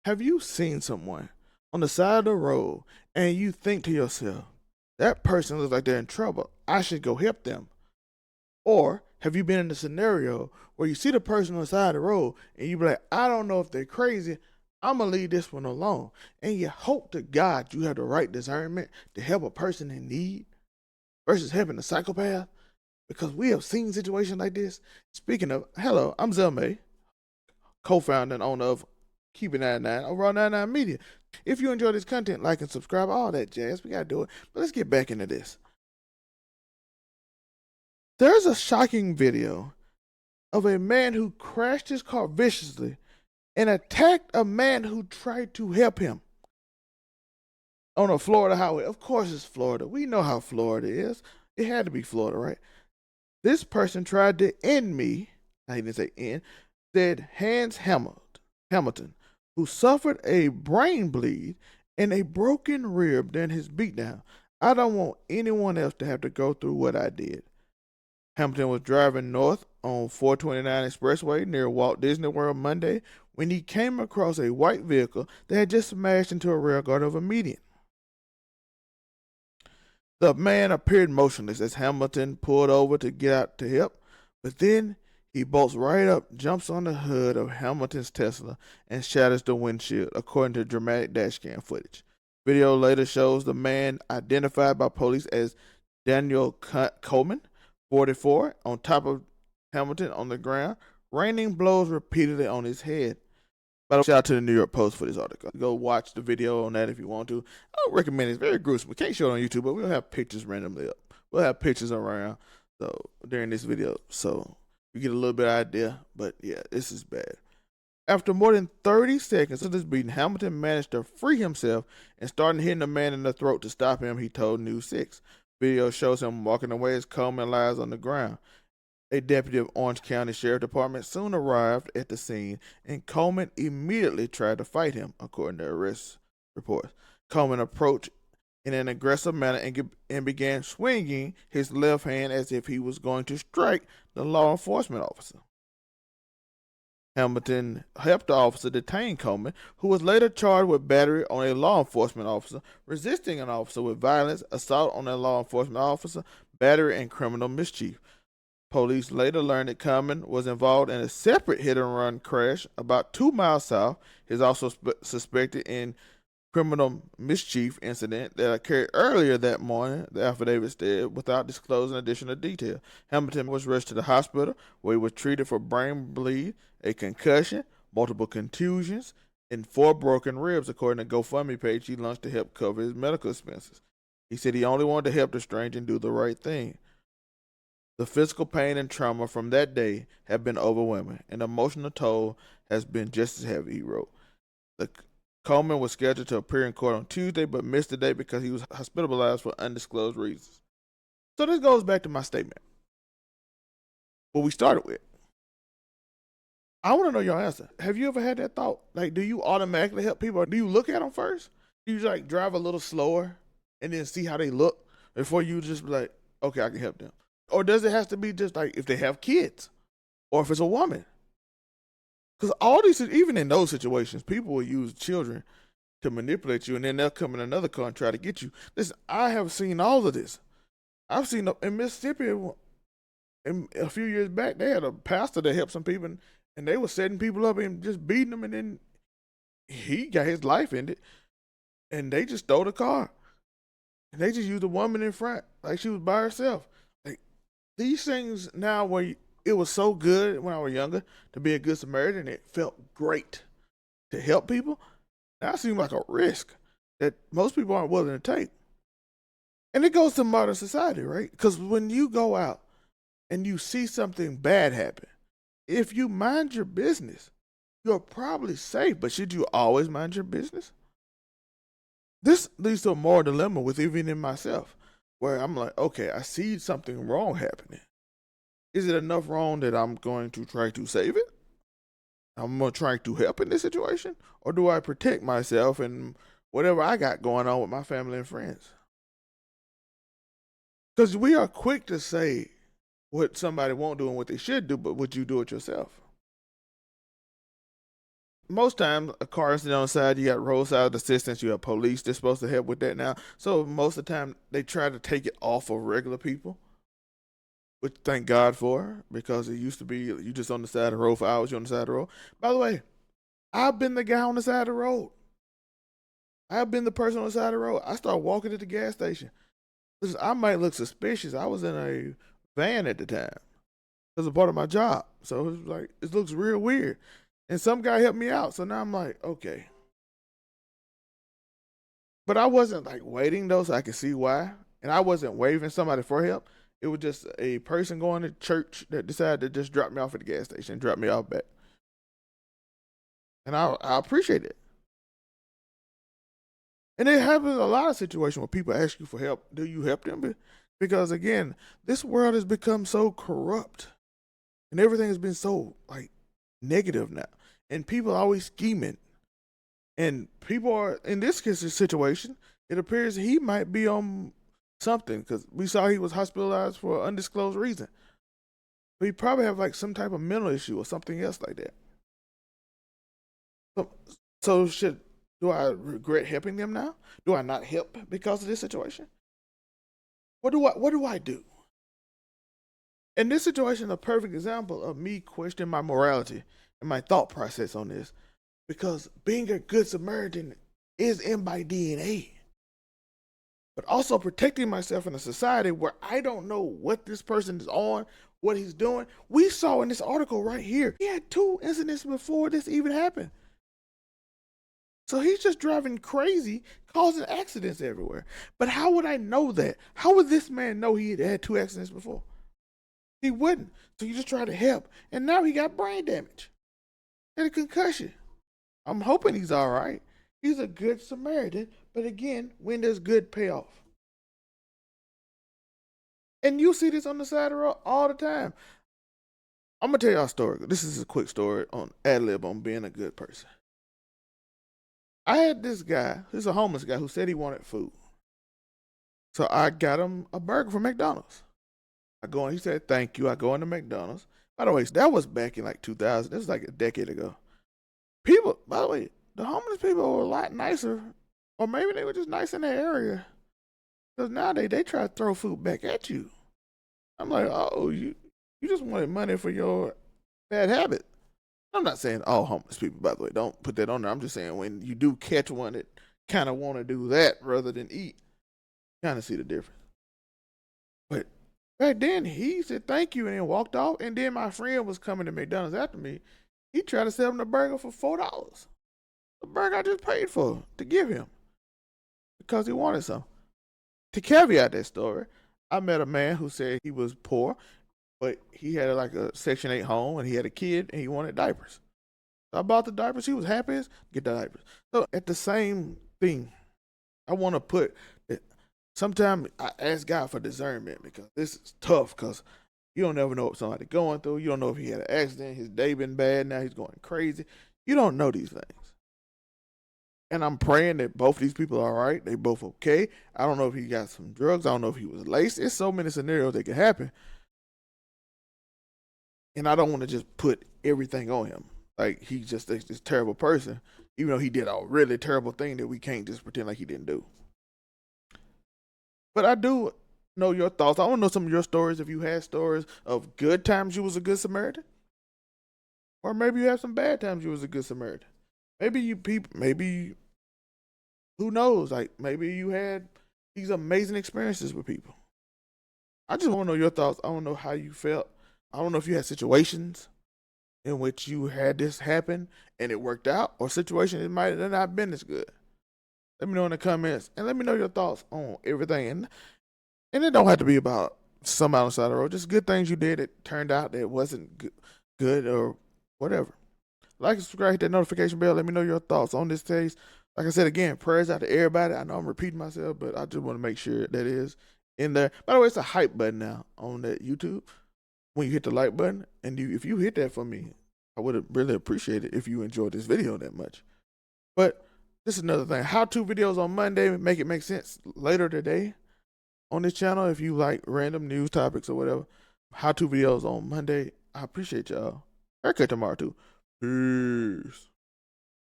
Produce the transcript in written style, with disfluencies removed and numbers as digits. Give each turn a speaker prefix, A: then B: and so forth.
A: Have you seen someone on the side of the road and you think to yourself, that person looks like they're in trouble, I should go help them? Or have you been in a scenario where you see the person on the side of the road and you be like, I don't know if they're crazy, I'm going to leave this one alone. And you hope to God you have the right discernment to help a person in need versus helping a psychopath? Because we have seen situations like this. Speaking of, hello, I'm Zelmay, co-founder and owner of Keep It 99 over on 99 Media. If you enjoy this content, like and subscribe, all that jazz. We got to do it. But let's get back into this. There's a shocking video of a man who crashed his car viciously and attacked a man who tried to help him on a Florida highway. Of course, it's Florida. We know how Florida is. It had to be Florida, right? This person tried to end me. I didn't say end. Said Hans Hamilton, who suffered a brain bleed and a broken rib during his beatdown. I don't want anyone else to have to go through what I did. Hamilton was driving north on 429 Expressway near Walt Disney World Monday when he came across a white vehicle that had just smashed into a rail guard of a median. The man appeared motionless as Hamilton pulled over to get out to help, but then he bolts right up, jumps on the hood of Hamilton's Tesla, and shatters the windshield, according to dramatic dashcam footage. Video later shows the man, identified by police as Daniel Coleman, 44, on top of Hamilton on the ground, raining blows repeatedly on his head. But shout out to the New York Post for this article. Go watch the video on that if you want to. I don't recommend it. It's very gruesome. We can't show it on YouTube, but we'll have pictures randomly up. We'll have pictures around during this video, so you get a little bit of idea. But yeah, this is bad. After more than 30 seconds of this beating, Hamilton managed to free himself and started hitting the man in the throat to stop him, he told News 6. Video shows him walking away as Coleman lies on the ground. A deputy of Orange County Sheriff Department soon arrived at the scene, and Coleman immediately tried to fight him, according to arrest reports. Coleman approached in an aggressive manner and began swinging his left hand as if he was going to strike the law enforcement officer. Hamilton helped the officer detain Coleman, who was later charged with battery on a law enforcement officer, resisting an officer with violence, assault on a law enforcement officer, battery, and criminal mischief. Police later learned that Coleman was involved in a separate hit-and-run crash about 2 miles south. He is also suspected in criminal mischief incident that occurred earlier that morning, the affidavit said, without disclosing additional detail. Hamilton was rushed to the hospital, where he was treated for brain bleed, a concussion, multiple contusions, and 4 broken ribs, according to the GoFundMe page he launched to help cover his medical expenses. He said he only wanted to help the stranger and do the right thing. The physical pain and trauma from that day have been overwhelming, and the emotional toll has been just as heavy, he wrote. Coleman was scheduled to appear in court on Tuesday, but missed the day because he was hospitalized for undisclosed reasons. So this goes back to my statement. What we started with. I want to know your answer. Have you ever had that thought? Like, do you automatically help people, or do you look at them first? Do you like drive a little slower and then see how they look before you just be like, okay, I can help them? Or does it have to be just like if they have kids or if it's a woman? Because all these, even in those situations, people will use children to manipulate you, and then they'll come in another car and try to get you. Listen, I have seen all of this. I've seen in Mississippi, a few years back, they had a pastor that helped some people, and they were setting people up and just beating them, and then he got his life ended, and they just stole the car. And they just used a woman in front, like she was by herself. Like, these things now, where it was so good when I was younger to be a good Samaritan, and it felt great to help people, now it seems like a risk that most people aren't willing to take. And it goes to modern society, right? Because when you go out and you see something bad happen, if you mind your business, you're probably safe. But should you always mind your business? This leads to a moral dilemma with even in myself, where I'm like, okay, I see something wrong happening. Is it enough wrong that I'm going to try to save it? I'm going to try to help in this situation? Or do I protect myself and whatever I got going on with my family and friends? Because we are quick to say what somebody won't do and what they should do, but would you do it yourself? most times a car accident on the side, you got roadside assistance, you have police. They're supposed to help with that now. So most of the time, they try to take it off of regular people, which thank God for, because it used to be you just on the side of the road for hours. You on the side of the road. By the way, I've been the guy on the side of the road. I've been the person on the side of the road. I started walking to the gas station. Listen, I might look suspicious. I was in a van at the time. It was a part of my job. So it was like, it looks real weird. And some guy helped me out. So now I'm like, okay. But I wasn't like waiting though, so I could see why. And I wasn't waving somebody for help. It was just a person going to church that decided to just drop me off at the gas station and drop me off back. And I appreciate it. And it happens in a lot of situations where people ask you for help. Do you help them? Because again, this world has become so corrupt, and everything has been so like negative now, and people are always scheming. And people are in this situation. It appears he might be on something because we saw he was hospitalized for an undisclosed reason. But he probably have like some type of mental issue or something else like that. So, so should do I regret helping them now? Do I not help because of this situation? What do I do? And this situation is a perfect example of me questioning my morality and my thought process on this. Because being a good Samaritan is in my DNA. But also protecting myself in a society where I don't know what this person is on, what he's doing. We saw in this article right here, he had 2 incidents before this even happened. So he's just driving crazy, causing accidents everywhere. But how would I know that? How would this man know he had 2 accidents before? He wouldn't. So you just try to help. And now he got brain damage and a concussion. I'm hoping he's all right. He's a good Samaritan. But again, when does good pay off? And you see this on the side of the road all the time. I'm going to tell y'all a story. This is a quick story on ad lib on being a good person. I had this guy, he's a homeless guy, who said he wanted food. So I got him a burger from McDonald's. I go in, he said, thank you. I go into McDonald's. By the way, that was back in like 2000. This was like a decade ago. People, by the way, the homeless people were a lot nicer, or maybe they were just nice in their area. Because nowadays they try to throw food back at you. I'm like, oh, you just wanted money for your bad habit. I'm not saying all homeless people, by the way. Don't put that on there. I'm just saying when you do catch one that kind of want to do that rather than eat, kind of see the difference. But back then, he said thank you and then walked off. And then my friend was coming to McDonald's after me. He tried to sell him the burger for $4. The burger I just paid for to give him because he wanted some. To caveat that story, I met a man who said he was poor, but he had like a Section 8 home and he had a kid and he wanted diapers. So I bought the diapers. He was happy as get the diapers. So at the same thing, I want to put that sometimes I ask God for discernment because this is tough because you don't never know what somebody's going through. You don't know if he had an accident, his day been bad, now he's going crazy. You don't know these things. And I'm praying that both these people are all right. They both okay. I don't know if he got some drugs. I don't know if he was laced. It's so many scenarios that could happen. And I don't want to just put everything on him. Like he's just this terrible person, even though he did a really terrible thing that we can't just pretend like he didn't do. But I do know your thoughts. I want to know some of your stories. If you had stories of good times you was a good Samaritan, or maybe you have some bad times you was a good Samaritan. Maybe you people, maybe who knows? Like maybe you had these amazing experiences with people. I just want to know your thoughts. I want to know how you felt. I don't know if you had situations in which you had this happen and it worked out, or situations it might have not been as good. Let me know in the comments and let me know your thoughts on everything. And it don't have to be about some outside of the road. Just good things you did that turned out that wasn't good or whatever. Like and subscribe, hit that notification bell. Let me know your thoughts on this case. Like I said again, prayers out to everybody. I know I'm repeating myself, but I just want to make sure that is in there. By the way, it's a hype button now on that YouTube. When you hit the like button, and if you hit that for me, I would really appreciate it if you enjoyed this video that much. But this is another thing. How-to videos on Monday make it make sense later today on this channel. If you like random news topics or whatever, how-to videos on Monday. I appreciate y'all. Haircut tomorrow too. Peace.